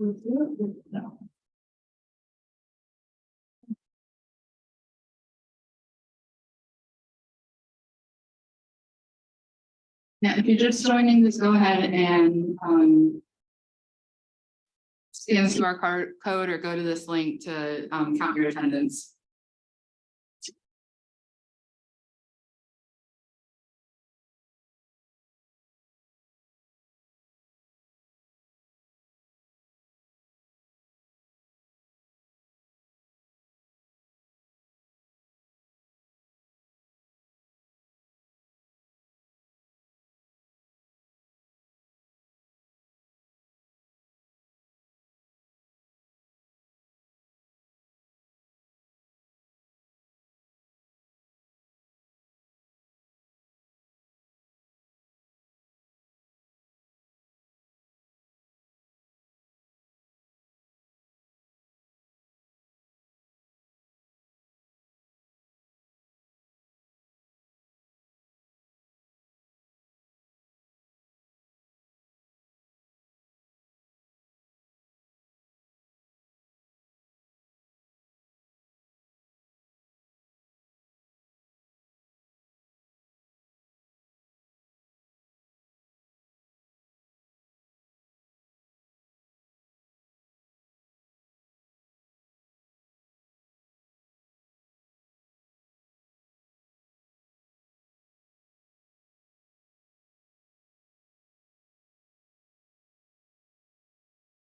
No. Yeah, if you're just joining, just go ahead and scan the QR code or go to this link to count your attendance.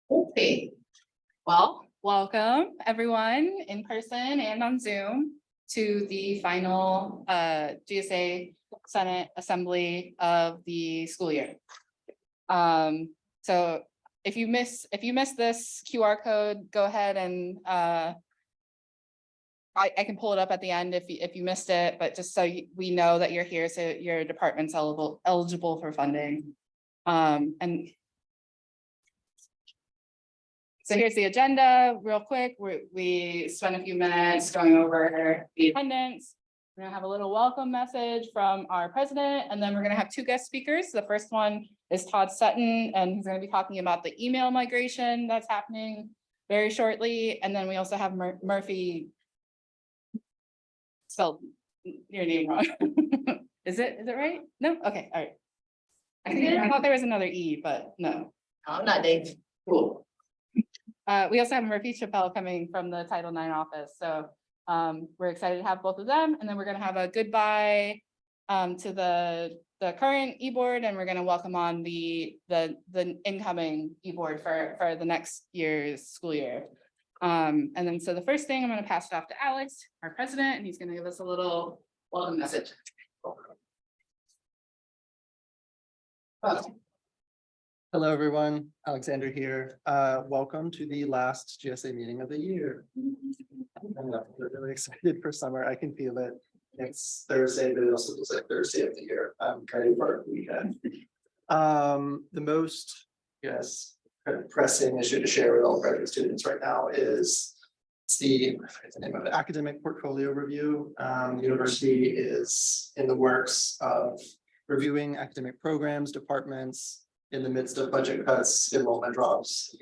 Okay, well, welcome everyone in person and on Zoom to the final GSA Senate Assembly of the school year. So if you miss this QR code, go ahead and I can pull it up at the end if you missed it, but just so we know that you're here, so your department's eligible for funding. And so here's the agenda real quick. We spent a few minutes going over the attendance. We're gonna have a little welcome message from our president, and then we're gonna have two guest speakers. The first one is Todd Sutton, and he's gonna be talking about the email migration that's happening very shortly. And then we also have Murphie, spelled your name wrong. Is it right? No? Okay, all right. I thought there was another E, but no. I'm not Dave. Cool. We also have Murphie Chappell coming from the Title IX office, so we're excited to have both of them, and then we're going to have a goodbye to the current e-board, and we're going to welcome on the incoming e-board for the next year's school year. And then so the first thing, I'm going to pass it off to Alex, our president, and he's going to give us a little welcome message. Hello, everyone. Alexander here. Welcome to the last GSA meeting of the year. I'm really excited for summer. I can feel it. It's Thursday, but it also feels like Thursday of the year. I'm ready for a weekend. The most, kind of pressing issue to share with all graduate students right now is the name of it, academic portfolio review. The university is in the works of reviewing academic programs, departments, in the midst of budget cuts, enrollment drops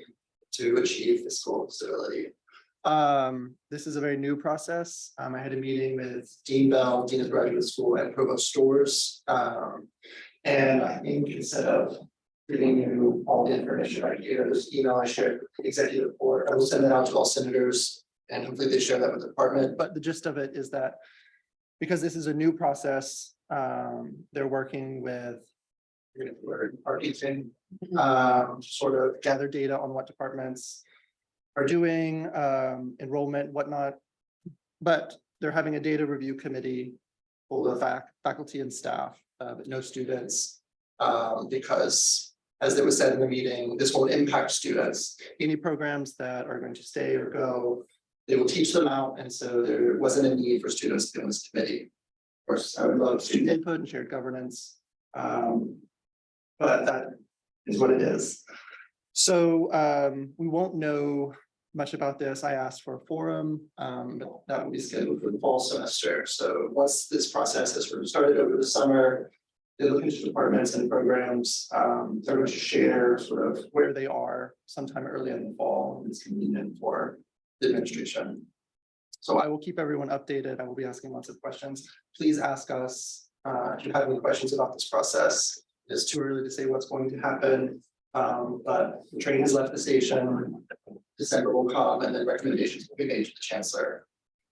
to achieve fiscal stability. This is a very new process. I had a meeting with Dean Bell, Dean of the Graduate School, and Provost Storrs. And I think instead of giving you all the information right here, this email I shared with the executive board, I will send that out to all senators and hopefully they share that with the department. But the gist of it is that because this is a new process, they're working with parties and sort of gather data on what departments are doing, enrollment, whatnot. But they're having a data review committee full of faculty and staff, but no students, because as it was said in the meeting, this won't impact students. Any programs that are going to stay or go, they will teach them out. And so there wasn't a need for students to be on this committee. Of course, I would love student input and shared governance. But that is what it is. So we won't know much about this. I asked for a forum, but that will be scheduled for the fall semester. So once this process has sort of started over the summer, they look into departments and programs. They're going to share sort of where they are sometime early in the fall. It's convenient for the administration. So I will keep everyone updated. I will be asking lots of questions. Please ask us if you have any questions about this process. It's too early to say what's going to happen, but the train has left the station. December will come, and then recommendations will be made to the chancellor.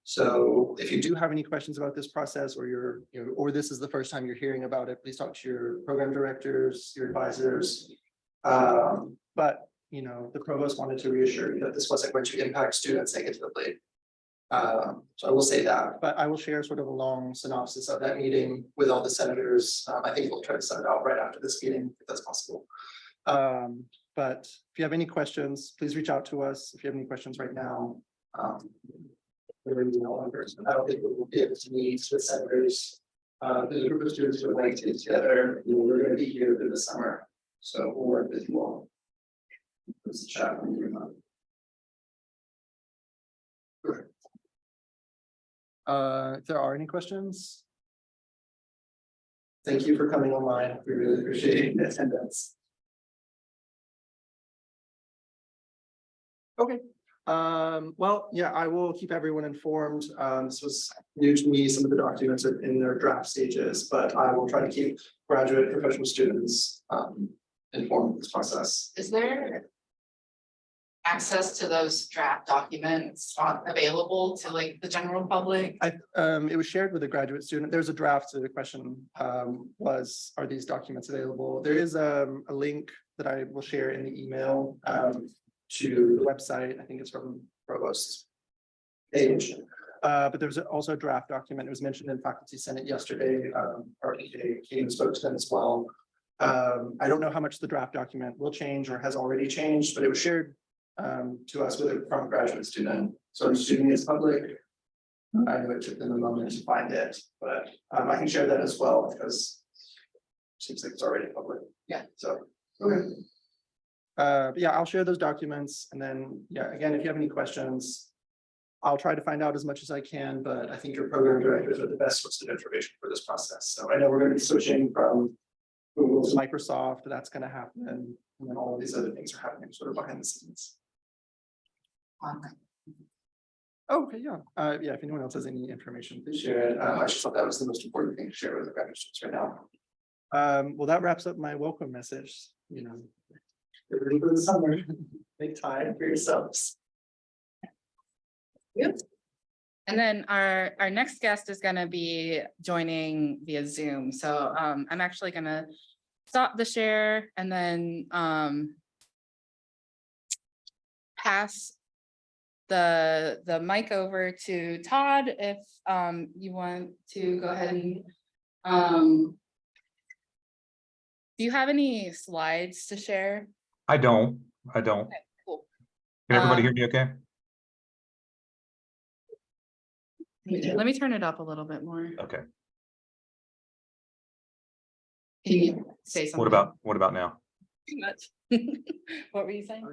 So if you do have any questions about this process, or or this is the first time you're hearing about it, please talk to your program directors, your advisors. But the provost wanted to reassure you that this wasn't going to impact students negatively. So I will say that, but I will share sort of a long synopsis of that meeting with all the senators. I think we'll try to send it out right after this meeting, if that's possible. But if you have any questions, please reach out to us. If you have any questions right now, I don't think we will be able to meet with senators. There's a group of students who would like to get together. We're going to be here through the summer, so we'll work with you all. Let's chat when you're not. If there are any questions, thank you for coming online. We really appreciate the attendance. Okay. Well, yeah, I will keep everyone informed. This was new to me. Some of the documents are in their draft stages, but I will try to keep graduate professional students informed of this process. Is there access to those draft documents available to like the general public? It was shared with a graduate student. There's a draft, so the question was, are these documents available? There is a link that I will share in the email to the website. I think it's from Provost's page. But there's also a draft document. It was mentioned in Faculty Senate yesterday. RPJ came and spoke to them as well. I don't know how much the draft document will change or has already changed, but it was shared to us from a graduate student. So I'm assuming it's public. I know it took them a moment to find it, but I can share that as well because it seems like it's already public. Yeah. So, okay. But yeah, I'll share those documents, and then, yeah, again, if you have any questions, I'll try to find out as much as I can, but I think your program directors are the best source of information for this process. So I know we're going to be switching from Google to Microsoft, that's going to happen, and then all of these other things are happening sort of behind the scenes. Oh, okay, yeah. Yeah, if anyone else has any information, please share it. I just thought that was the most important thing to share with the graduate students right now. Well, that wraps up my welcome message. Get ready for the summer. Make time for yourselves. Yep. And then our next guest is going to be joining via Zoom. So I'm actually going to stop the share and then pass the mic over to Todd if you want to go ahead and do you have any slides to share? I don't. Okay, cool. Can everybody hear me okay? Let me turn it up a little bit more. Okay. Can you say something? What about now? Too much. What were you saying?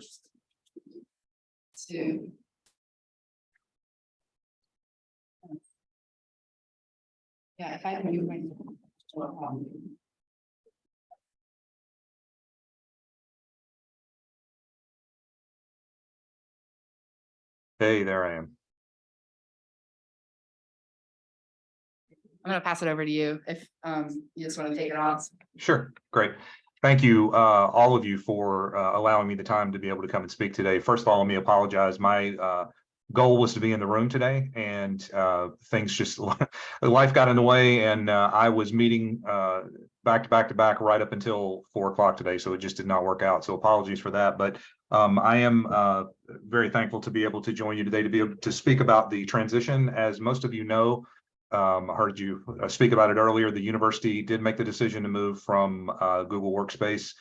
Yeah, if I had moved my. Hey, there I am. I'm gonna pass it over to you if you just want to take it off. Sure, great. Thank you, all of you, for allowing me the time to be able to come and speak today. First of all, let me apologize. My goal was to be in the room today, and things just life got in the way, and I was meeting back to back right up until 4 o'clock today, so it just did not work out. So apologies for that, but I am very thankful to be able to join you today to be able to speak about the transition. As most of you know, I heard you speak about it earlier. The university did make the decision to move from Google Workspace,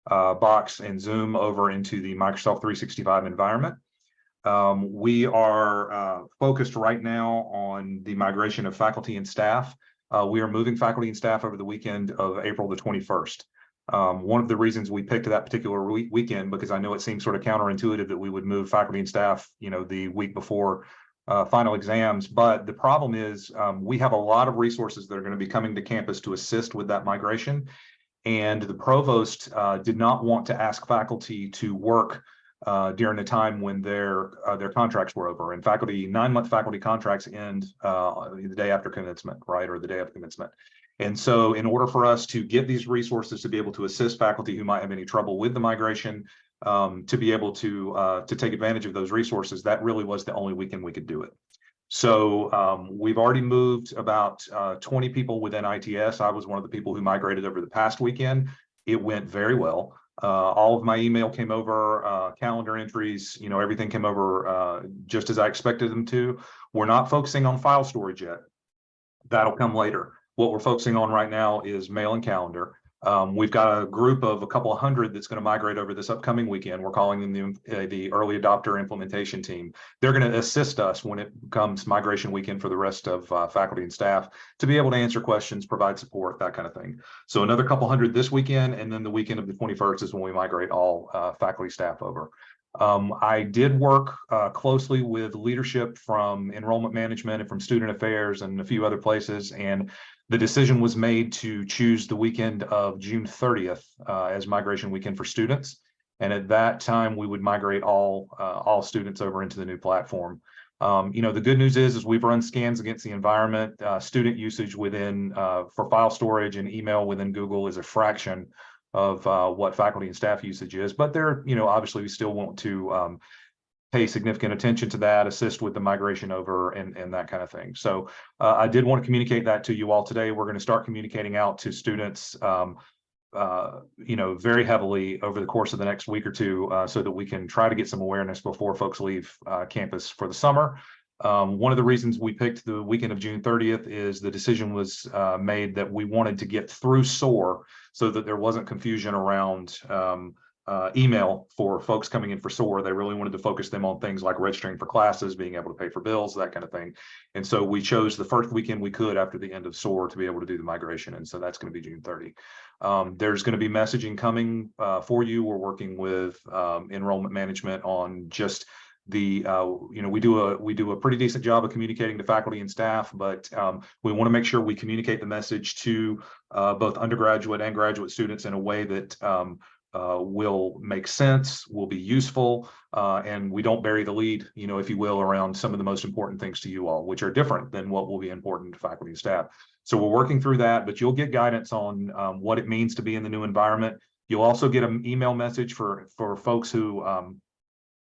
Box, and Zoom over into the Microsoft 365 environment. We are focused right now on the migration of faculty and staff. We are moving faculty and staff over the weekend of April the 21st. One of the reasons we picked that particular weekend, because I know it seems sort of counterintuitive that we would move faculty and staff, the week before final exams. But the problem is we have a lot of resources that are going to be coming to campus to assist with that migration. And the provost did not want to ask faculty to work during the time when their contracts were over. And 9-month faculty contracts end the day after commencement, right, or the day of commencement. And so in order for us to get these resources to be able to assist faculty who might have any trouble with the migration, to be able to take advantage of those resources, that really was the only weekend we could do it. So we've already moved about 20 people within ITS. I was one of the people who migrated over the past weekend. It went very well. All of my email came over, calendar entries, everything came over just as I expected them to. We're not focusing on file storage yet. That'll come later. What we're focusing on right now is mail and calendar. We've got a group of a couple of hundred that's going to migrate over this upcoming weekend. We're calling them the early adopter implementation team. They're going to assist us when it comes migration weekend for the rest of faculty and staff to be able to answer questions, provide support, that kind of thing. So another couple hundred this weekend, and then the weekend of the 21st is when we migrate all faculty staff over. I did work closely with leadership from enrollment management and from student affairs and a few other places, and the decision was made to choose the weekend of June 30th as migration weekend for students. And at that time, we would migrate all students over into the new platform. The good news is we've run scans against the environment. Student usage within for file storage and email within Google is a fraction of what faculty and staff usage is. But there, obviously we still want to pay significant attention to that, assist with the migration over and that kind of thing. So I did want to communicate that to you all today. We're going to start communicating out to students, very heavily over the course of the next week or two so that we can try to get some awareness before folks leave campus for the summer. One of the reasons we picked the weekend of June 30th is the decision was made that we wanted to get through SOAR so that there wasn't confusion around email for folks coming in for SOAR. They really wanted to focus them on things like registering for classes, being able to pay for bills, that kind of thing. And so we chose the first weekend we could after the end of SOAR to be able to do the migration. And so that's going to be June 30. There's going to be messaging coming for you. We're working with enrollment management on just the we do a pretty decent job of communicating to faculty and staff, but we want to make sure we communicate the message to both undergraduate and graduate students in a way that will make sense, will be useful, and we don't bury the lead, if you will, around some of the most important things to you all, which are different than what will be important to faculty and staff. So we're working through that, but you'll get guidance on what it means to be in the new environment. You'll also get an email message for folks who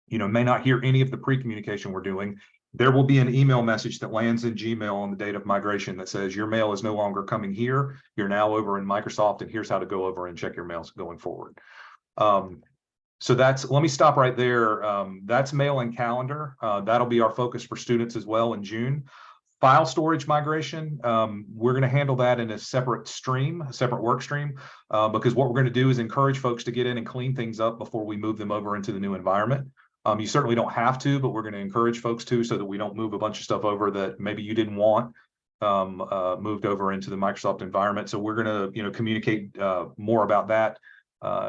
may not hear any of the pre-communication we're doing. There will be an email message that lands in Gmail on the date of migration that says your mail is no longer coming here. You're now over in Microsoft, and here's how to go over and check your mails going forward. So let me stop right there. That's mail and calendar. That'll be our focus for students as well in June. File storage migration, we're going to handle that in a separate work stream, because what we're going to do is encourage folks to get in and clean things up before we move them over into the new environment. You certainly don't have to, but we're going to encourage folks to, so that we don't move a bunch of stuff over that maybe you didn't want moved over into the Microsoft environment. So we're going to, communicate more about that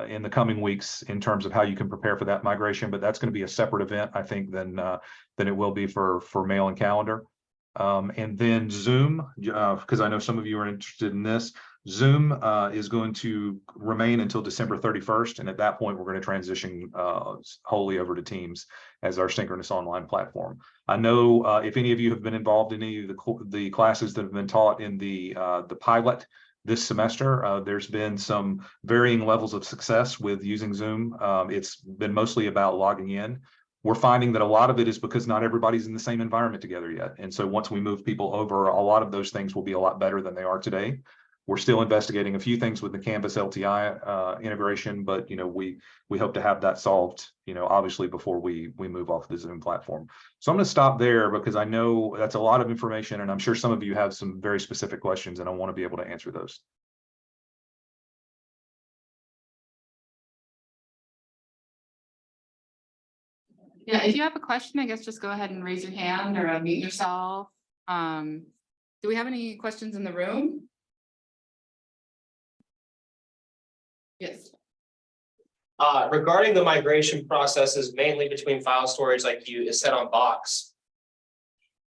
in the coming weeks in terms of how you can prepare for that migration. But that's going to be a separate event, I think, than it will be for mail and calendar. And then Zoom, because I know some of you are interested in this. Zoom is going to remain until December 31st. And at that point, we're going to transition wholly over to Teams as our synchronous online platform. I know if any of you have been involved in any of the classes that have been taught in the pilot this semester, there's been some varying levels of success with using Zoom. It's been mostly about logging in. We're finding that a lot of it is because not everybody's in the same environment together yet. And so once we move people over, a lot of those things will be a lot better than they are today. We're still investigating a few things with the Canvas LTI integration, but we hope to have that solved, obviously before we move off the Zoom platform. So I'm going to stop there because I know that's a lot of information, and I'm sure some of you have some very specific questions, and I want to be able to answer those. Yeah, if you have a question, I guess just go ahead and raise your hand or unmute yourself. Do we have any questions in the room? Yes. Regarding the migration processes, mainly between file storage, like you said on Box,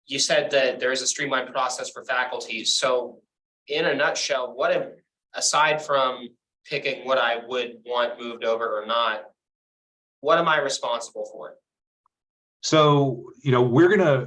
you said that there is a streamlined process for faculty. So in a nutshell, aside from picking what I would want moved over or not, what am I responsible for? So, we're gonna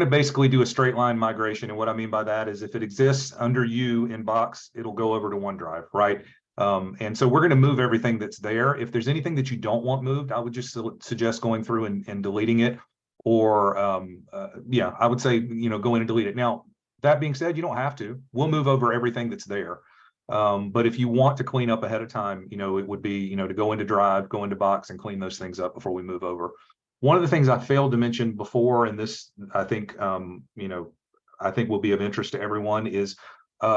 basically do a straight line migration. And what I mean by that is if it exists under you in Box, it'll go over to OneDrive, right? And so we're going to move everything that's there. If there's anything that you don't want moved, I would just suggest going through and deleting it. Or I would say, go in and delete it. Now, that being said, you don't have to. We'll move over everything that's there. But if you want to clean up ahead of time, it would be, to go into Drive, go into Box and clean those things up before we move over. One of the things I failed to mention before, and this, I think, I think will be of interest to everyone is,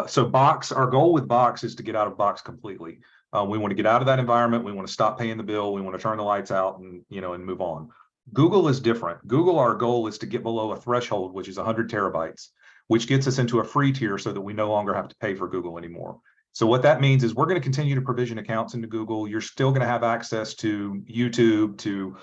so Box, our goal with Box is to get out of Box completely. We want to get out of that environment. We want to stop paying the bill. We want to turn the lights out and, and move on. Google is different. Google, our goal is to get below a threshold, which is 100 terabytes, which gets us into a free tier so that we no longer have to pay for Google anymore. So what that means is we're going to continue to provision accounts into Google. You're still going to have access to YouTube, to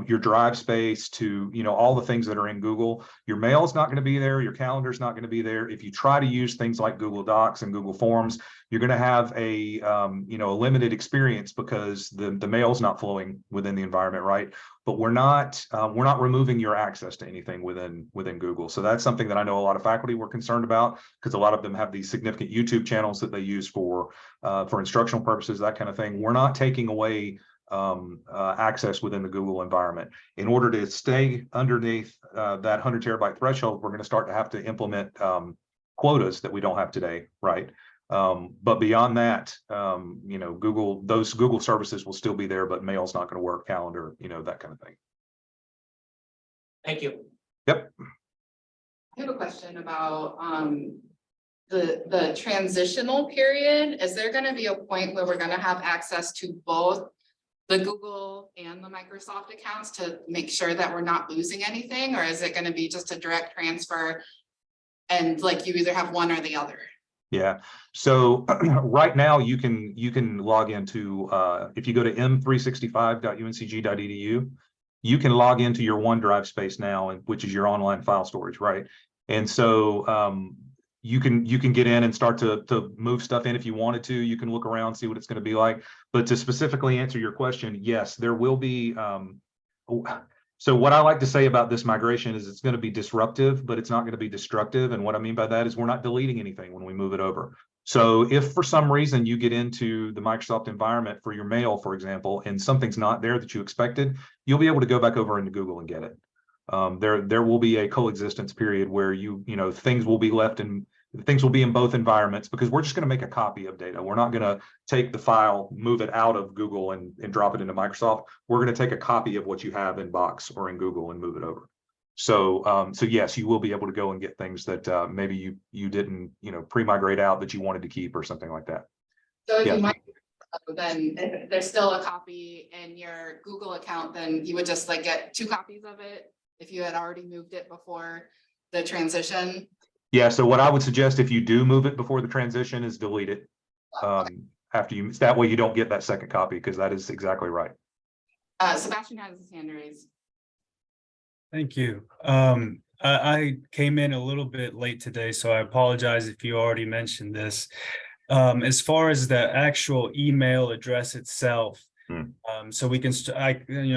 your drive space, to all the things that are in Google. Your mail is not going to be there. Your calendar is not going to be there. If you try to use things like Google Docs and Google Forms, you're going to have a a limited experience because the mail is not flowing within the environment, right? But we're not removing your access to anything within Google. So that's something that I know a lot of faculty were concerned about because a lot of them have these significant YouTube channels that they use for instructional purposes, that kind of thing. We're not taking away access within the Google environment. In order to stay underneath that 100 terabyte threshold, we're going to start to have to implement quotas that we don't have today, right? But beyond that, those Google services will still be there, but mail's not going to work, calendar, that kind of thing. Thank you. Yep. I have a question about the transitional period. Is there going to be a point where we're going to have access to both the Google and the Microsoft accounts to make sure that we're not losing anything? Or is it going to be just a direct transfer and like you either have one or the other? Yeah. So right now you can log into if you go to m365.uncg.edu, you can log into your OneDrive space now, which is your online file storage, right? And so you can get in and start to move stuff in if you wanted to. You can look around, see what it's going to be like. But to specifically answer your question, yes, there will be. So what I like to say about this migration is it's going to be disruptive, but it's not going to be destructive. And what I mean by that is we're not deleting anything when we move it over. So if for some reason you get into the Microsoft environment for your mail, for example, and something's not there that you expected, you'll be able to go back over into Google and get it. There will be a coexistence period where things will be left in both environments because we're just going to make a copy of data. We're not going to take the file, move it out of Google and drop it into Microsoft. We're going to take a copy of what you have in Box or in Google and move it over. So yes, you will be able to go and get things that maybe you didn't pre-migrate out that you wanted to keep or something like that. So if Yeah. you might, then if there's still a copy in your Google account, then you would just like get 2 copies of it if you had already moved it before the transition. Yeah, so what I would suggest if you do move it before the transition is delete it after you. That way you don't get that second copy because that is exactly right. Sebastian has his hand raised. Thank you. I came in a little bit late today, so I apologize if you already mentioned this. As far as the actual email address itself, so we can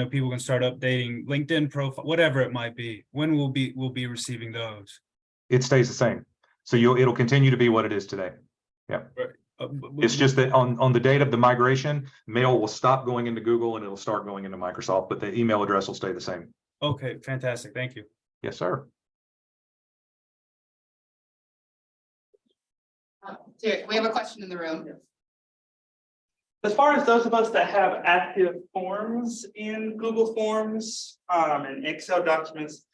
people can start updating LinkedIn profile, whatever it might be. When we'll be receiving those? It stays the same. So it'll continue to be what it is today. Yeah. It's just that on the date of the migration, mail will stop going into Google and it'll start going into Microsoft, but the email address will stay the same. Okay, fantastic. Thank you. Yes, sir. Here, we have a question in the room. As far as those of us that have active forms in Google Forms and Excel documents,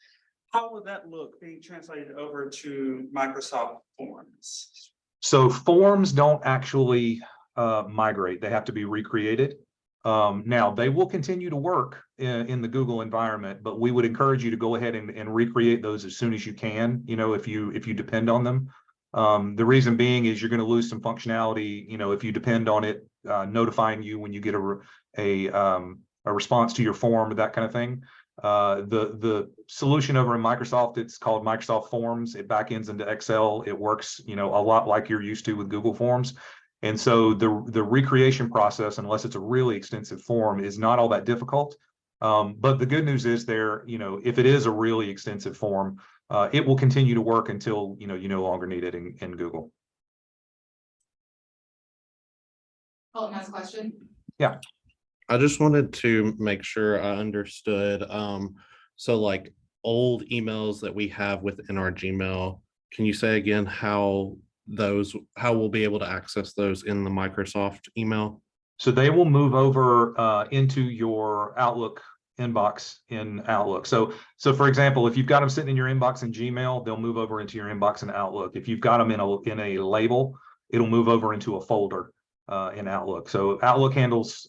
how would that look being translated over to Microsoft Forms? So forms don't actually migrate. They have to be recreated. Now they will continue to work in the Google environment, but we would encourage you to go ahead and recreate those as soon as you can, if you depend on them. The reason being is you're going to lose some functionality, if you depend on it notifying you when you get a response to your form or that kind of thing. The solution over in Microsoft, it's called Microsoft Forms. It backends into Excel. It works, a lot like you're used to with Google Forms. And so the recreation process, unless it's a really extensive form, is not all that difficult. But the good news is if it is a really extensive form, it will continue to work until, you no longer need it in Google. Colton has a question. Yeah. I just wanted to make sure I understood. So like old emails that we have within our Gmail, can you say again how we'll be able to access those in the Microsoft email? So they will move over into your Outlook inbox in Outlook. So for example, if you've got them sitting in your inbox in Gmail, they'll move over into your inbox in Outlook. If you've got them in a label, it'll move over into a folder in Outlook. So Outlook handles,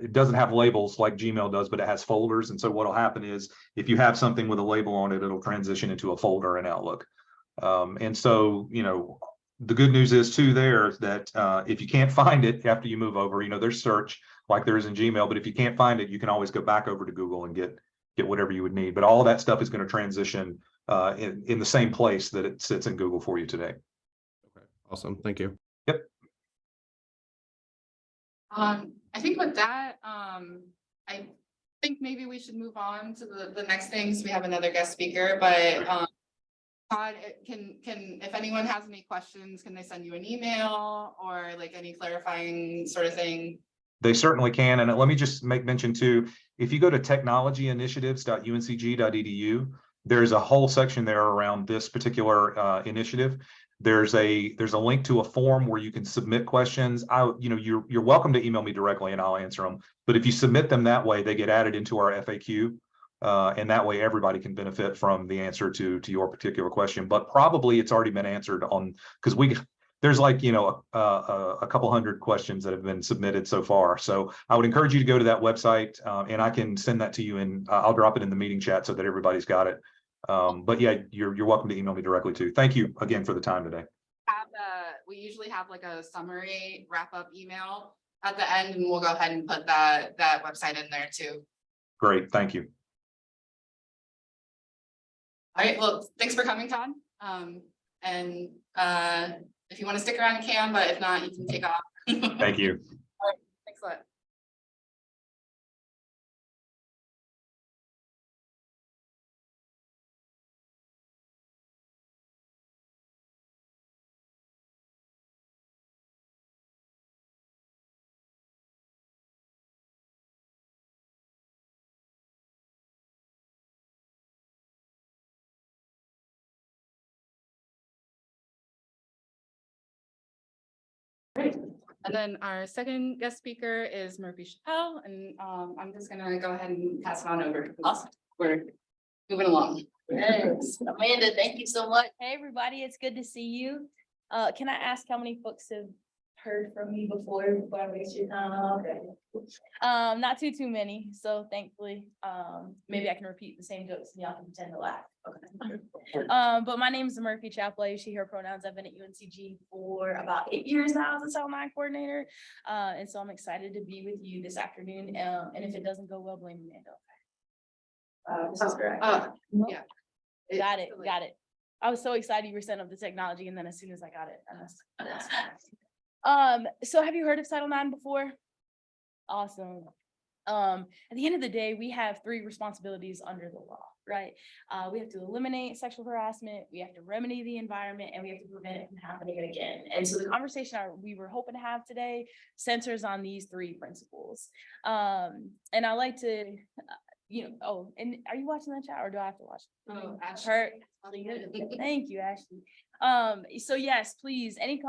it doesn't have labels like Gmail does, but it has folders. And so what'll happen is if you have something with a label on it, it'll transition into a folder in Outlook. And so, the good news is too there is that if you can't find it after you move over, there's search like there is in Gmail, but if you can't find it, you can always go back over to Google and get whatever you would need. But all of that stuff is going to transition in the same place that it sits in Google for you today. Okay, awesome. Thank you. Yep. I think with that, I think maybe we should move on to the next things. We have another guest speaker, but Todd, if anyone has any questions, can they send you an email or like any clarifying sort of thing? They certainly can. And let me just make mention too, if you go to technologyinitiatives.uncg.edu, there's a whole section there around this particular initiative. There's a link to a form where you can submit questions. You're welcome to email me directly and I'll answer them. But if you submit them that way, they get added into our FAQ. And that way everybody can benefit from the answer to your particular question. But probably it's already been answered because there's like, a couple hundred questions that have been submitted so far. So I would encourage you to go to that website and I can send that to you and I'll drop it in the meeting chat so that everybody's got it. But yeah, you're welcome to email me directly too. Thank you again for the time today. We usually have like a summary wrap up email at the end and we'll go ahead and put that website in there too. Great. Thank you. All right, well, thanks for coming, Todd. And if you want to stick around, you can, but if not, you can take off. Thank you. All right, thanks a lot. Great. And then our second guest speaker is Murphie Chappell, and I'm just gonna go ahead and pass it on over. Awesome. We're moving along. Yes, Amanda, thank you so much. Hey, everybody, it's good to see you. Can I ask how many folks have heard from me before I waste your time? Okay. Not too many, so thankfully, maybe I can repeat the same jokes and y'all can pretend to laugh. Okay. But my name is Murphie Chappell, she, her pronouns. I've been at UNCG for about 8 years now as a Title IX coordinator. And so I'm excited to be with you this afternoon. And if it doesn't go well, blame Amanda. This is correct. Yeah. Got it. I was so excited you were setting up the technology, and then as soon as I got it, so have you heard of Title IX before? Awesome. At the end of the day, we have 3 responsibilities under the law, right? We have to eliminate sexual harassment, we have to remedy the environment, and we have to prevent it from happening again. And so the conversation we were hoping to have today centers on these 3 principles. And I like to, and are you watching that chat or do I have to watch? Oh, Thank you, Ashley. So yes, please, any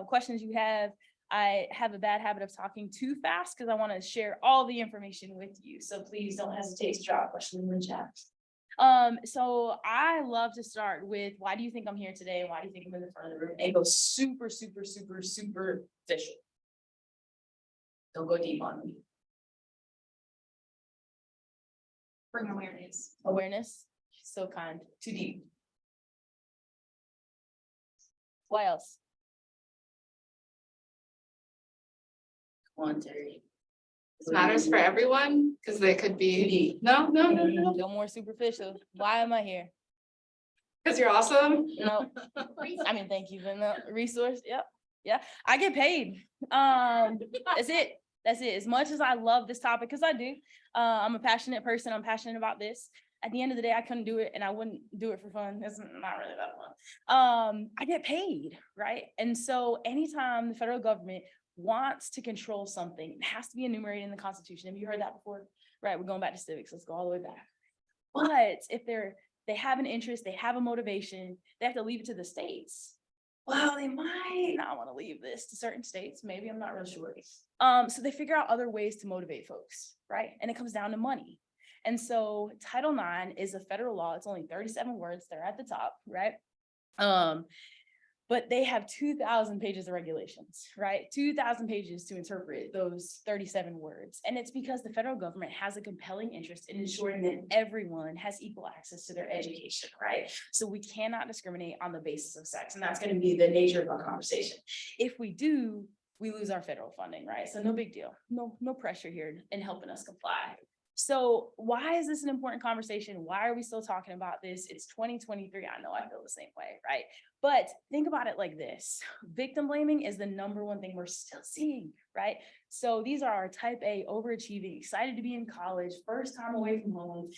questions you have. I have a bad habit of talking too fast because I want to share all the information with you. So please don't hesitate to drop questions in the chat. So I love to start with, why do you think I'm here today? And why do you think I'm in the front of the room? And go super official. Don't go deep on me. Bring awareness. Awareness, so kind, too deep. Why else? Come on, Terry. matters for everyone, because they could be, no, No more superficial. Why am I here? because you're awesome. No, I mean, thank you, but no, resource, yep, yeah, I get paid. That's it, that's it. As much as I love this topic, because I do, I'm a passionate person, I'm passionate about this. At the end of the day, I couldn't do it and I wouldn't do it for fun. It's not really that fun. I get paid, right? And so anytime the federal government wants to control something, it has to be enumerated in the Constitution. Have you heard that before? Right, we're going back to civics, let's go all the way back. But if they have an interest, they have a motivation, they have to leave it to the states. Well, they might not want to leave this to certain states. Maybe, I'm not real sure. So they figure out other ways to motivate folks, right? And it comes down to money. And so Title IX is a federal law. It's only 37 words. They're at the top, right? But they have 2,000 pages of regulations, right? 2,000 pages to interpret those 37 words. And it's because the federal government has a compelling interest in ensuring that everyone has equal access to their education, right? So we cannot discriminate on the basis of sex. And that's going to be the nature of our conversation. If we do, we lose our federal funding, right? So no big deal. No pressure here in helping us comply. So why is this an important conversation? Why are we still talking about this? It's 2023. I know I feel the same way, right? But think about it like this. Victim blaming is the #1 thing we're still seeing, right? So these are our type A, overachieving, excited to be in college, first time away from home,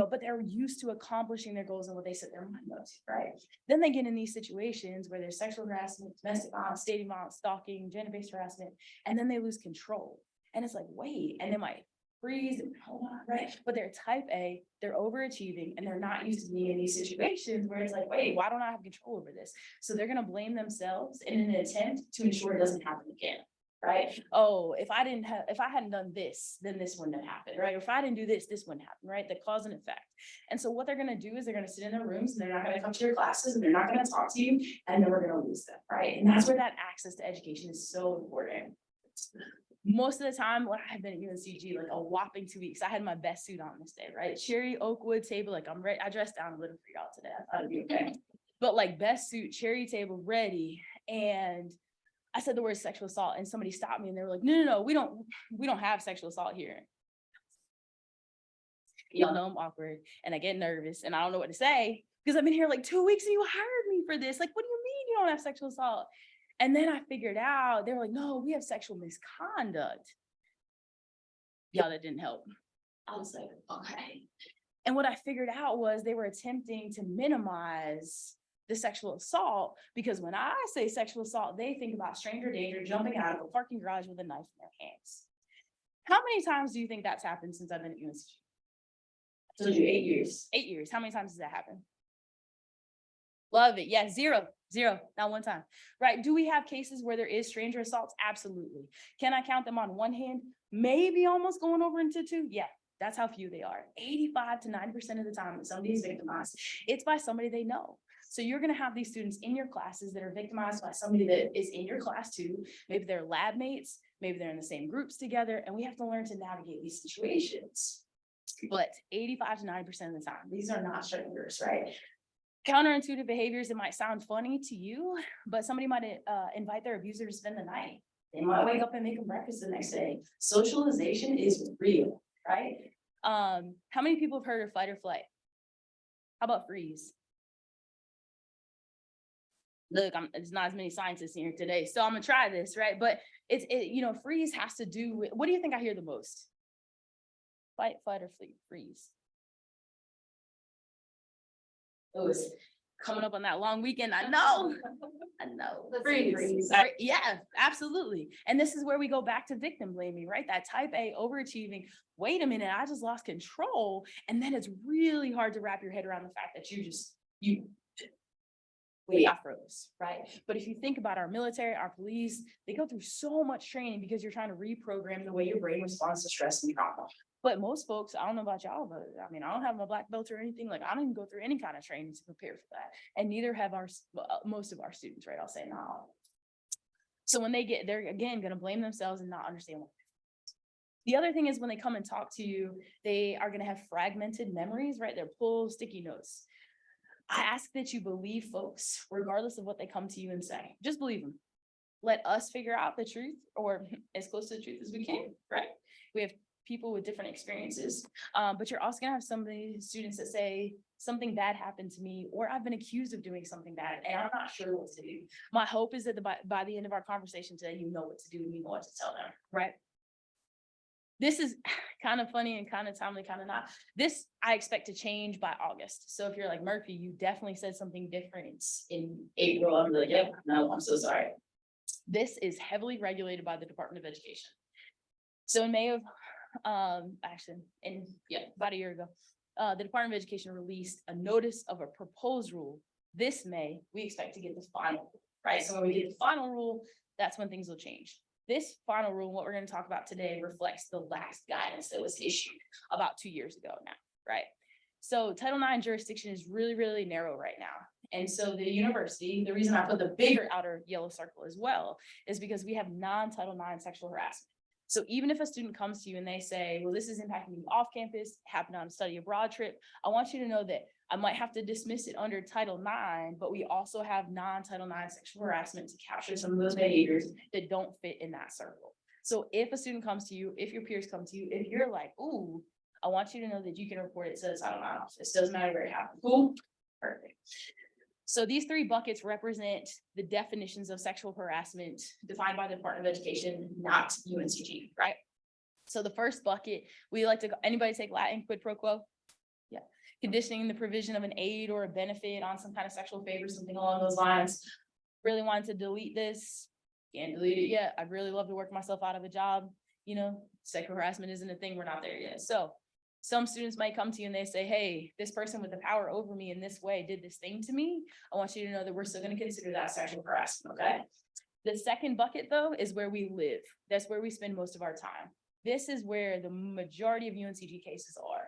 but they're used to accomplishing their goals and what they set their mind up to, right? Then they get in these situations where there's sexual harassment, domestic violence, dating violence, stalking, gender-based harassment, and then they lose control. And it's like, wait, and they might freeze and hold on, right? But they're type A, they're overachieving, and they're not used to being in these situations where it's like, wait, why don't I have control over this? So they're gonna blame themselves in an attempt to ensure it doesn't happen again, right? Oh, if I hadn't done this, then this wouldn't have happened, right? Or if I didn't do this, this wouldn't happen, right? The cause and effect. And so what they're gonna do is they're gonna sit in their rooms and they're not gonna come to your classes and they're not gonna talk to you, and then we're gonna lose them, right? And that's where that access to education is so important. Most of the time when I've been at UNCG, like a whopping 2 weeks, I had my best suit on this day, right? Cherry oak wood table, like I'm ready. I dressed down a little for y'all today. I thought it'd be okay. But like best suit, cherry table, ready. And I said the word sexual assault and somebody stopped me and they were like, no, we don't have sexual assault here. Y'all know I'm awkward and I get nervous and I don't know what to say because I've been here like 2 weeks and you hired me for this. Like, what do you mean you don't have sexual assault? And then I figured out, they were like, no, we have sexual misconduct. Y'all, that didn't help. I was like, okay. And what I figured out was they were attempting to minimize the sexual assault because when I say sexual assault, they think about stranger danger, jumping out of a parking garage with a knife in their hands. How many times do you think that's happened since I've been at UNCG? I told you 8 years. 8 years. How many times has that happened? Love it. Yeah, zero, not one time. Right. Do we have cases where there is stranger assaults? Absolutely. Can I count them on one hand? Maybe almost going over into 2. Yeah, that's how few they are. 85 to 90% of the time when somebody is victimized, it's by somebody they know. So you're going to have these students in your classes that are victimized by somebody that is in your class too. Maybe they're lab mates, maybe they're in the same groups together, and we have to learn to navigate these situations. But 85 to 90% of the time, these are not strangers, right? Counterintuitive behaviors, it might sound funny to you, but somebody might invite their abuser to spend the night. They might wake up and make them breakfast the next day. Socialization is real, right? How many people have heard of fight or flight? How about freeze? Look, there's not as many scientists here today, so I'm gonna try this, right? But freeze has to do with, what do you think I hear the most? Fight, flight, or freeze? Oh, it's coming up on that long weekend. I know. Freeze. Yeah, absolutely. And this is where we go back to victim blaming, right? That type A overachieving. Wait a minute, I just lost control. And then it's really hard to wrap your head around the fact that wait, I froze, right? But if you think about our military, our police, they go through so much training because you're trying to reprogram the way your brain responds to stress and trauma. But most folks, I don't know about y'all, but I mean, I don't have my black belt or anything. Like, I don't even go through any kind of training to prepare for that. And neither have most of our students, right? I'll say not all. So when they're again going to blame themselves and not understand what. The other thing is when they come and talk to you, they are going to have fragmented memories, right? They're full of sticky notes. I ask that you believe folks, regardless of what they come to you and say. Just believe them. Let us figure out the truth, or as close to the truth as we can, right? We have people with different experiences. But you're also gonna have students that say something bad happened to me, or I've been accused of doing something bad and I'm not sure what to do. My hope is that by the end of our conversation today, you know what to do and you know what to tell them, right? This is kind of funny and kind of timely, kind of not. This I expect to change by August. So if you're like Murphy, you definitely said something different in April. I'm like, yep, no, I'm so sorry. This is heavily regulated by the Department of Education. So in May of, about a year ago, the Department of Education released a notice of a proposed rule. This May, we expect to get the final rule, right? So when we get the final rule, that's when things will change. This final rule, what we're going to talk about today, reflects the last guidance that was issued about 2 years ago now, right? So Title IX jurisdiction is really, really narrow right now. And so the university, the reason I put the bigger outer yellow circle as well, is because we have non-Title IX sexual harassment. So even if a student comes to you and they say, well, this is impacting me off campus, happened on a study abroad trip, I want you to know that I might have to dismiss it under Title IX, but we also have non-Title IX sexual harassment to capture some of those behaviors that don't fit in that circle. So if a student comes to you, if your peers come to you, if you're like, ooh, I want you to know that you can report it to the Title IX office. Doesn't matter where it happened. Cool. Perfect. So these three buckets represent the definitions of sexual harassment defined by the Department of Education, not UNCG, right? So the first bucket, we like to, anybody take Latin, quid pro quo? Yeah. Conditioning the provision of an aid or a benefit on some kind of sexual favor, something along those lines. Really wanted to delete this. Can't delete it yet. I'd really love to work myself out of a job. You know, sexual harassment isn't a thing. We're not there yet. So some students might come to you and they say, hey, this person with the power over me in this way did this thing to me. I want you to know that we're still going to consider that sexual harassment, okay? The second bucket, though, is where we live. That's where we spend most of our time. This is where the majority of UNCG cases are.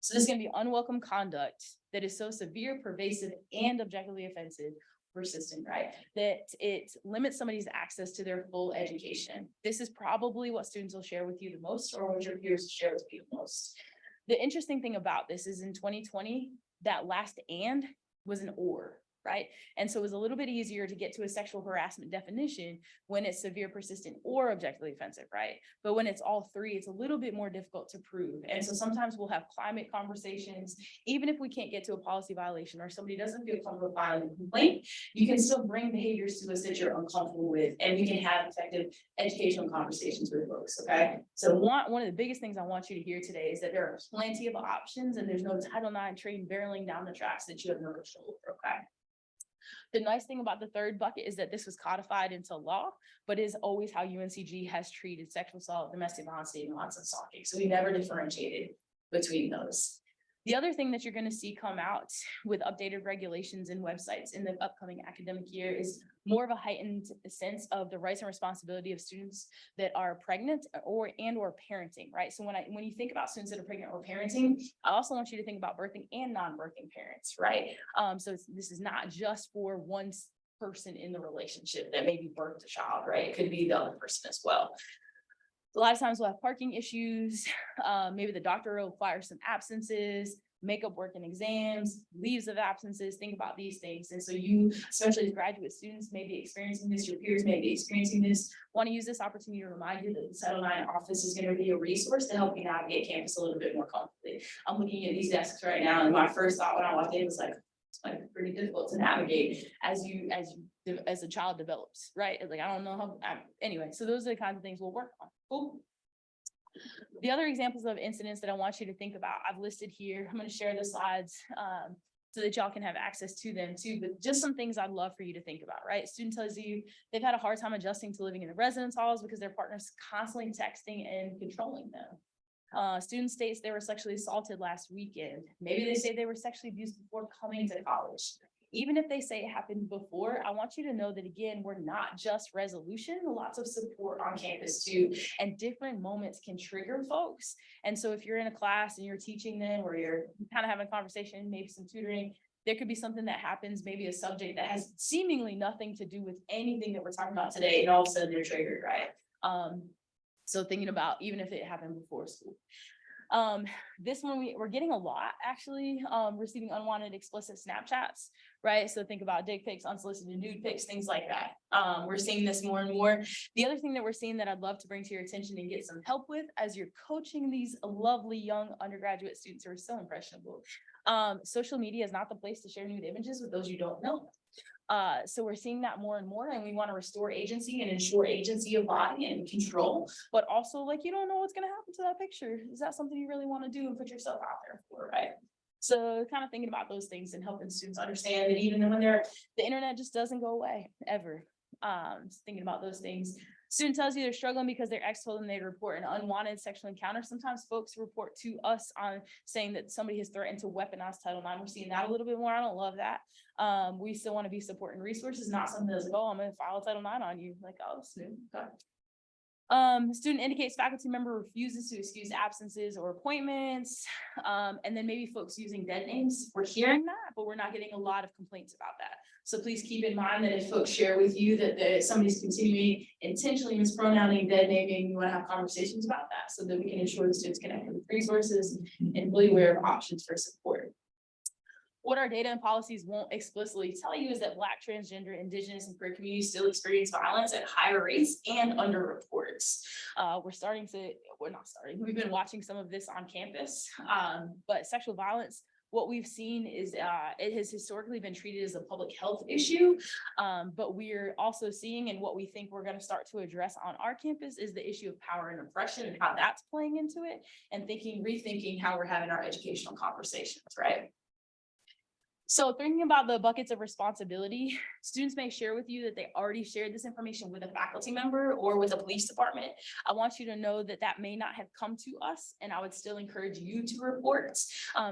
So this is going to be unwelcome conduct that is so severe, pervasive, and objectively offensive, persistent, right? That it limits somebody's access to their full education. This is probably what students will share with you the most, or what your peers will share with you the most. The interesting thing about this is in 2020, that last and was an or, right? And so it was a little bit easier to get to a sexual harassment definition when it's severe, persistent, or objectively offensive, right? But when it's all three, it's a little bit more difficult to prove. And so sometimes we'll have climate conversations, even if we can't get to a policy violation or somebody doesn't feel comfortable filing a complaint, you can still bring behaviors to us that you're uncomfortable with, and we can have effective educational conversations with folks, okay? So one of the biggest things I want you to hear today is that there are plenty of options, and there's no Title IX train barreling down the tracks that you have no control over, okay? The nice thing about the third bucket is that this was codified into law, but is always how UNCG has treated sexual assault, domestic violence, dating, and stalking. So we never differentiated between those. The other thing that you're going to see come out with updated regulations and websites in the upcoming academic year is more of a heightened sense of the rights and responsibility of students that are pregnant or parenting, right? So when you think about students that are pregnant or parenting, I also want you to think about birthing and non-birthing parents, right? So this is not just for one person in the relationship that maybe birthed a child, right? It could be the other person as well. A lot of times we'll have parking issues. Maybe the doctor will require some absences, makeup work and exams, leaves of absences. Think about these things. And so you, especially as graduate students, may be experiencing this, your peers may be experiencing this. Want to use this opportunity to remind you that the Title IX office is going to be a resource to help you navigate campus a little bit more comfortably. I'm looking at these desks right now, and my first thought when I walked in was like, it's like pretty difficult to navigate as a child develops, right? Like, I don't know how, anyway, so those are the kinds of things we'll work on. Cool. The other examples of incidents that I want you to think about, I've listed here. I'm going to share the slides so that y'all can have access to them too, but just some things I'd love for you to think about, right? Student tells you they've had a hard time adjusting to living in the residence halls because their partner's constantly texting and controlling them. Student states they were sexually assaulted last weekend. Maybe they say they were sexually abused before coming to college. Even if they say it happened before, I want you to know that, again, we're not just resolution, lots of support on campus too, and different moments can trigger folks. And so if you're in a class and you're teaching them, or you're kind of having a conversation, maybe some tutoring, there could be something that happens, maybe a subject that has seemingly nothing to do with anything that we're talking about today, and all of a sudden they're triggered, right? So thinking about even if it happened before school. This one, we're getting a lot, actually, receiving unwanted explicit Snapchats, right? So think about dick pics, unsolicited nude pics, things like that. We're seeing this more and more. The other thing that we're seeing that I'd love to bring to your attention and get some help with as you're coaching these lovely young undergraduate students who are so impressionable. Social media is not the place to share nude images with those you don't know. So we're seeing that more and more, and we want to restore agency and ensure agency of body and control, but also like, you don't know what's going to happen to that picture. Is that something you really want to do and put yourself out there for, right? So kind of thinking about those things and helping students understand that even when the internet just doesn't go away ever. Thinking about those things. Student tells you they're struggling because their ex told them they'd report an unwanted sexual encounter. Sometimes folks report to us on saying that somebody has threatened to weaponize Title IX. We're seeing that a little bit more. I don't love that. We still want to be supporting resources, not something that's like, oh, I'm going to file Title IX on you. Like, oh, snooze. Okay. Student indicates faculty member refuses to excuse absences or appointments. And then maybe folks using dead names. We're hearing that, but we're not getting a lot of complaints about that. So please keep in mind that if folks share with you that somebody's continuing intentionally mispronouncing, dead naming, you want to have conversations about that so that we can ensure the students connect with resources and really aware of options for support. What our data and policies won't explicitly tell you is that Black, transgender, Indigenous, and queer communities still experience violence at higher rates and under reports. We've been watching some of this on campus, but sexual violence, what we've seen is it has historically been treated as a public health issue, but we're also seeing, and what we think we're going to start to address on our campus is the issue of power and oppression and how that's playing into it, and rethinking how we're having our educational conversations, right? So thinking about the buckets of responsibility, students may share with you that they already shared this information with a faculty member or with a police department. I want you to know that that may not have come to us, and I would still encourage you to report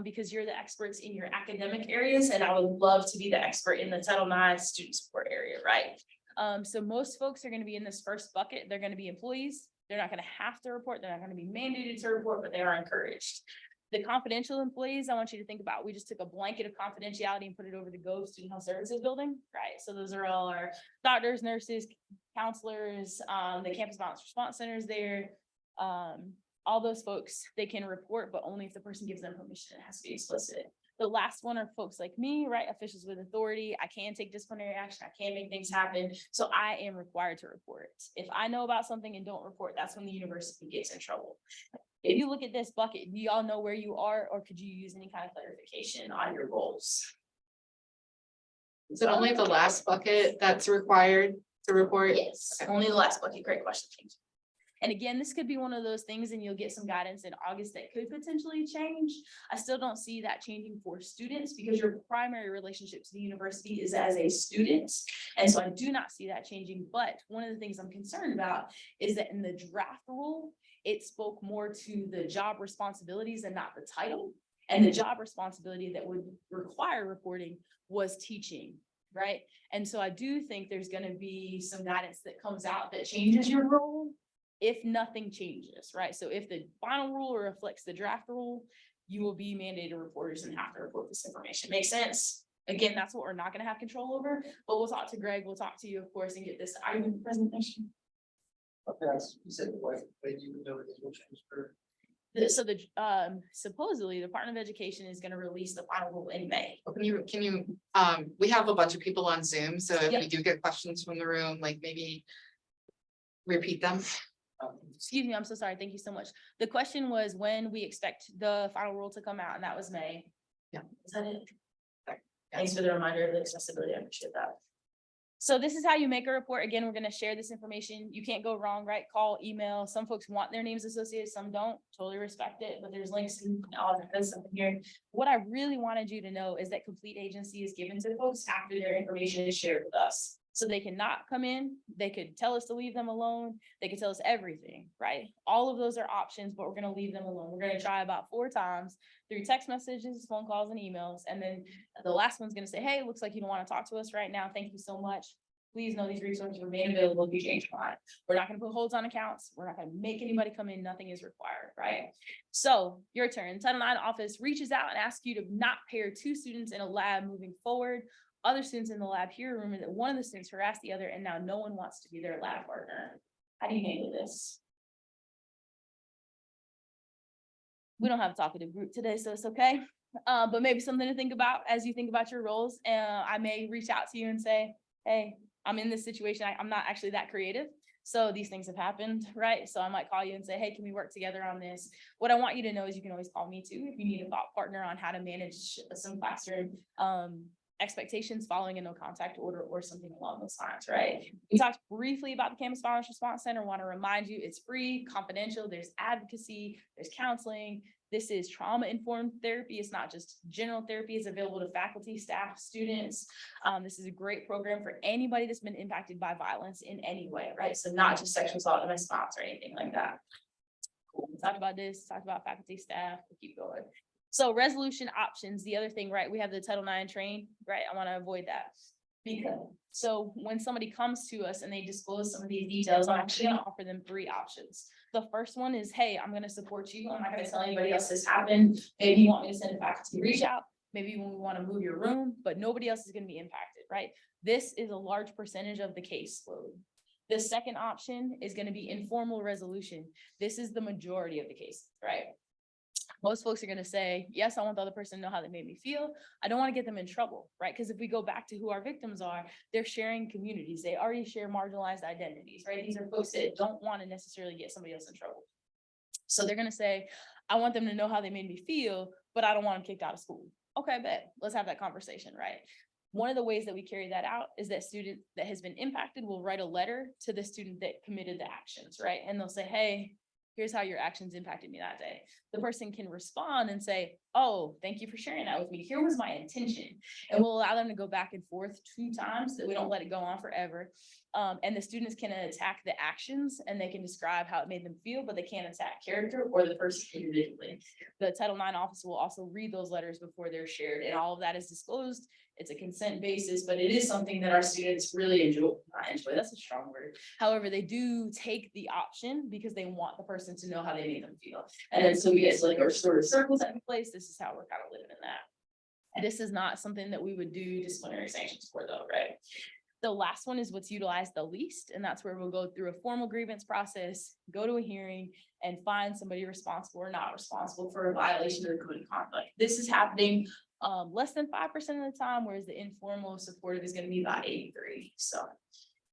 because you're the experts in your academic areas, and I would love to be the expert in the Title IX student support area, right? So most folks are going to be in this first bucket. They're going to be employees. They're not going to have to report. They're not going to be mandated to report, but they are encouraged. The confidential employees, I want you to think about, we just took a blanket of confidentiality and put it over the Go Student Health Services building, right? So those are all our doctors, nurses, counselors, the campus violence response centers there. All those folks, they can report, but only if the person gives them permission. It has to be explicit. The last one are folks like me, right? Officials with authority. I can take disciplinary action. I can make things happen. So I am required to report. If I know about something and don't report, that's when the university gets in trouble. If you look at this bucket, do y'all know where you are, or could you use any kind of clarification on your goals? Is it only the last bucket that's required to report? Yes, only the last bucket. Great question. Thank you. And again, this could be one of those things, and you'll get some guidance in August that could potentially change. I still don't see that changing for students because your primary relationship to the university is as a student. And so I do not see that changing. But one of the things I'm concerned about is that in the draft rule, it spoke more to the job responsibilities and not the title. And the job responsibility that would require reporting was teaching, right? And so I do think there's going to be some guidance that comes out that changes your role if nothing changes, right? So if the final rule reflects the draft rule, you will be mandated reporters and have to report this information. Make sense? Again, that's what we're not going to have control over, but we'll talk to Greg, we'll talk to you, of course, and get this item presentation. Okay, you said what you would know this will change for. So supposedly the Department of Education is going to release the final rule in May. Can you, we have a bunch of people on Zoom, so if Yep. we do get questions from the room, like maybe repeat them. Excuse me, I'm so sorry. Thank you so much. The question was when we expect the final rule to come out, and that was May. Yeah. Is that it? Thanks for the reminder of the accessibility. I appreciate that. So this is how you make a report. Again, we're going to share this information. You can't go wrong, right? Call, email. Some folks want their names associated, some don't. Totally respect it, but there's links and all that stuff here. What I really wanted you to know is that complete agency is given to folks after their information is shared with us. So they cannot come in, they could tell us to leave them alone, they could tell us everything, right? All of those are options, but we're gonna leave them alone. We're gonna try about 4 times through text messages, phone calls, and emails. And then the last one's gonna say, hey, looks like you don't wanna talk to us right now. Thank you so much. Please know these resources remain available if you change your mind. We're not gonna put holds on accounts. We're not gonna make anybody come in. Nothing is required, right? So your turn. Title IX office reaches out and asks you to not pair 2 students in a lab moving forward. Other students in the lab hear a rumor that one of the students harassed the other, and now no one wants to be their lab partner. How do you handle this? We don't have a talkative group today, so it's okay. But maybe something to think about as you think about your roles. I may reach out to you and say, hey, I'm in this situation. I'm not actually that creative. So these things have happened, right? So I might call you and say, hey, can we work together on this? What I want you to know is you can always call me too if you need a thought partner on how to manage some classroom expectations following a no contact order or something along those lines, right? We talked briefly about the Campus Violence Response Center. Want to remind you, it's free, confidential. There's advocacy, there's counseling. This is trauma-informed therapy. It's not just general therapy. It's available to faculty, staff, students. This is a great program for anybody that's been impacted by violence in any way, right? So not just sexual assault, domestic violence, or anything like that. Cool. We talked about this, talked about faculty, staff, we'll keep going. So resolution options, the other thing, right? We have the Title IX train, right? I want to avoid that. Because so when somebody comes to us and they disclose some of these details, I'm actually going to offer them 3 options. The first one is, hey, I'm going to support you. I'm not going to tell anybody else this happened. Maybe you want me to send a faculty reach out. Maybe when we want to move your room, but nobody else is going to be impacted, right? This is a large percentage of the caseload. The second option is going to be informal resolution. This is the majority of the cases, right? Most folks are going to say, yes, I want the other person to know how they made me feel. I don't want to get them in trouble, right? Because if we go back to who our victims are, they're sharing communities. They already share marginalized identities, right? These are folks that don't want to necessarily get somebody else in trouble. So they're going to say, I want them to know how they made me feel, but I don't want them kicked out of school. Okay, bet. Let's have that conversation, right? One of the ways that we carry that out is that student that has been impacted will write a letter to the student that committed the actions, right? And they'll say, hey, here's how your actions impacted me that day. The person can respond and say, oh, thank you for sharing that with me. Here was my intention. And we'll allow them to go back and forth 2 times so that we don't let it go on forever. And the students can attack the actions and they can describe how it made them feel, but they can't attack character or the person individually. The Title IX office will also read those letters before they're shared, and all of that is disclosed. It's a consent basis, but it is something that our students really enjoy. Not enjoy, that's a strong word. However, they do take the option because they want the person to know how they made them feel. And then so we get like our sort of circles in place. This is how we're kind of living in that. This is not something that we would do disciplinary sanctions for though, right? The last one is what's utilized the least, and that's where we'll go through a formal grievance process, go to a hearing, and find somebody responsible or not responsible for a violation of the code of conduct. This is happening less than 5% of the time, whereas the informal supportive is going to be about 83. So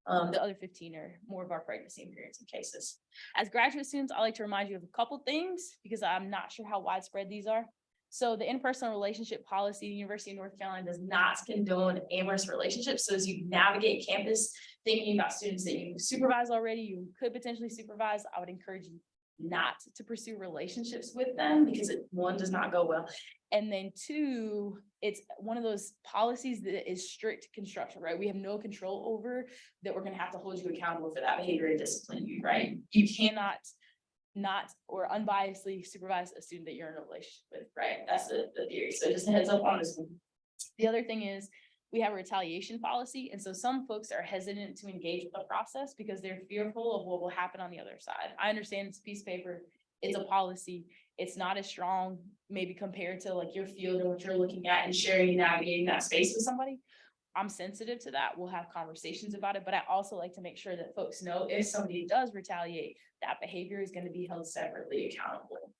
the other 15 are more of our pregnancy and parenting cases. As graduate students, I like to remind you of a couple things because I'm not sure how widespread these are. So the interpersonal relationship policy, the University of North Carolina does not condone amorous relationships. So as you navigate campus, thinking about students that you supervise already, you could potentially supervise, I would encourage you not to pursue relationships with them because one, does not go well. And then 2, it's one of those policies that is strict construction, right? We have no control over that. We're going to have to hold you accountable for that behavior and discipline you, right? You cannot not or unbiasedly supervise a student that you're in a relationship with, right? That's the theory. So just a heads up on this one. The other thing is we have a retaliation policy. And so some folks are hesitant to engage with the process because they're fearful of what will happen on the other side. I understand it's a piece of paper. It's a policy. It's not as strong, maybe compared to like your field or what you're looking at and sharing and navigating that space with somebody. I'm sensitive to that. We'll have conversations about it, but I also like to make sure that folks know if somebody does retaliate, that behavior is going to be held separately accountable.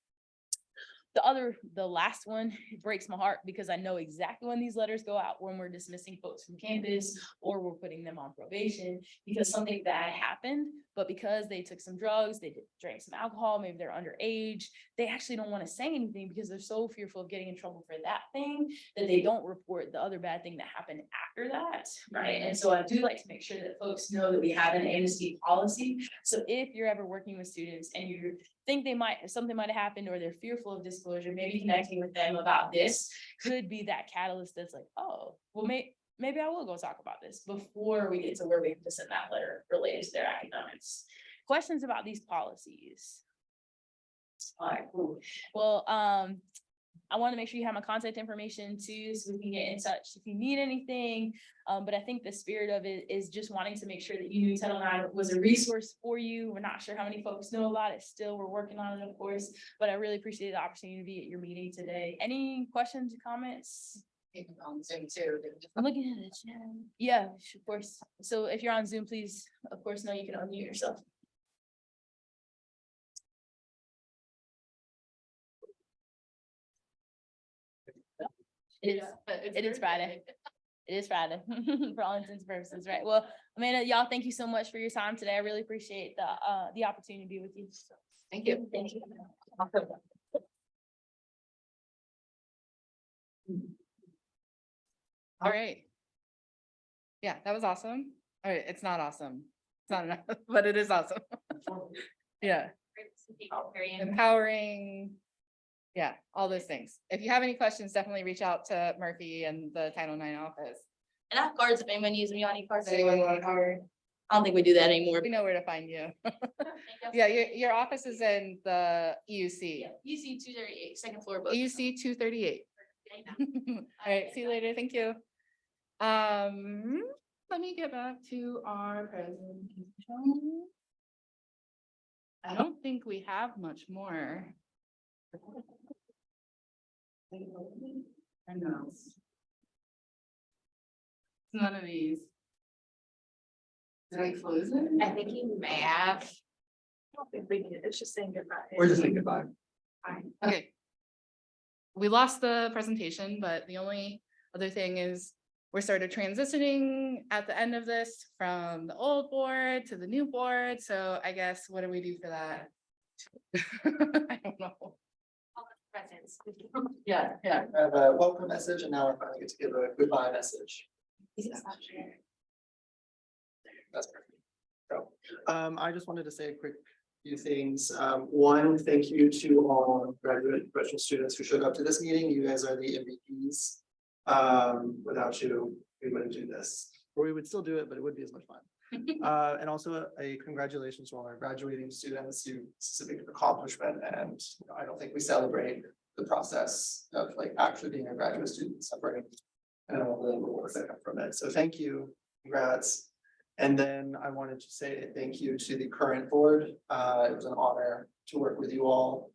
The last one, it breaks my heart because I know exactly when these letters go out, when we're dismissing folks from campus or we're putting them on probation because something bad happened, but because they took some drugs, they drank some alcohol, maybe they're underage, they actually don't want to say anything because they're so fearful of getting in trouble for that thing that they don't report the other bad thing that happened after that, right? And so I do like to make sure that folks know that we have an amnesty policy. So if you're ever working with students and you think something might have happened or they're fearful of disclosure, maybe connecting with them about this could be that catalyst that's like, oh, well, maybe I will go talk about this before we get to where we have to send that letter related to their academics. Questions about these policies? All right, cool. Well, I want to make sure you have my contact information too, so we can get in touch if you need anything. But I think the spirit of it is just wanting to make sure that you knew Title IX was a resource for you. We're not sure how many folks know about it still. We're working on it, of course, but I really appreciate the opportunity to be at your meeting today. Any questions or comments? On Zoom too. I'm looking at the chat. Yeah, of course. So if you're on Zoom, please, of course, know you can unmute yourself. It is Friday. It is Friday for all intents and purposes, right? Well, Amanda, y'all, thank you so much for your time today. I really appreciate the opportunity to be with you. Thank you. Thank you. All right. Yeah, that was awesome. All right, it's not awesome. It's not enough, but it is awesome. Yeah, empowering. Yeah, all those things. If you have any questions, definitely reach out to Murphy and the Title IX office. And I have cards if anyone needs them. Y'all need cards? Anyone want a card? I don't think we do that anymore. We know where to find you. Thank y'all. Yeah, your office is in the EUC. Yeah, UC 238, second floor. book. EUC 238. All right, see you later. Thank you. Let me get back to our presentation. I don't think we have much more. I know. None of these. Did I close it? I think you may have. I don't think we did. It's just saying goodbye. We're just saying goodbye. Okay. We lost the presentation, but the only other thing is we're sort of transitioning at the end of this from the old board to the new board. So I guess, what do we do for that? I don't know. Presents. Yeah, yeah. I have a welcome message and now I finally get to give a goodbye message. That's perfect. So, I just wanted to say a quick few things. One, thank you to all graduate and professional students who showed up to this meeting. You guys are the MVPs. Without you, we wouldn't do this, or we would still do it, but it wouldn't be as much fun. And also a congratulations to all our graduating students, you specific accomplishment, and you know, I don't think we celebrate the process of like actually being a graduate student, separating and all the rewards that come from it. So thank you, congrats. And then I wanted to say a thank you to the current board. It was an honor to work with you all.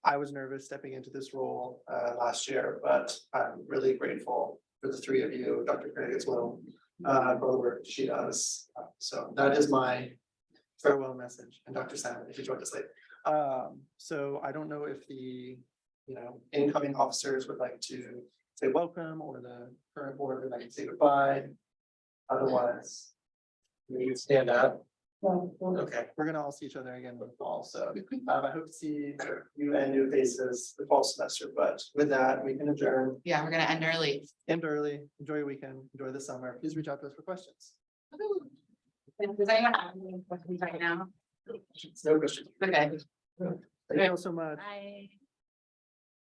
I was nervous stepping into this role last year, but I'm really grateful for the three of you, Dr. Craig as well, for the work she does. So that is my farewell message. And Dr. Salmon, if you joined us late. So I don't know if the incoming officers would like to say welcome, or the current board would like to say goodbye. Otherwise, You stand up. okay, we're gonna all see each other again in the fall. So I hope to see you and new faces the fall semester. But with that, we can adjourn. Yeah, we're gonna end early. End early. Enjoy your weekend. Enjoy the summer. Please reach out to us for questions. Does anyone have any questions right now? No questions. Okay. Thank you all so much. Bye.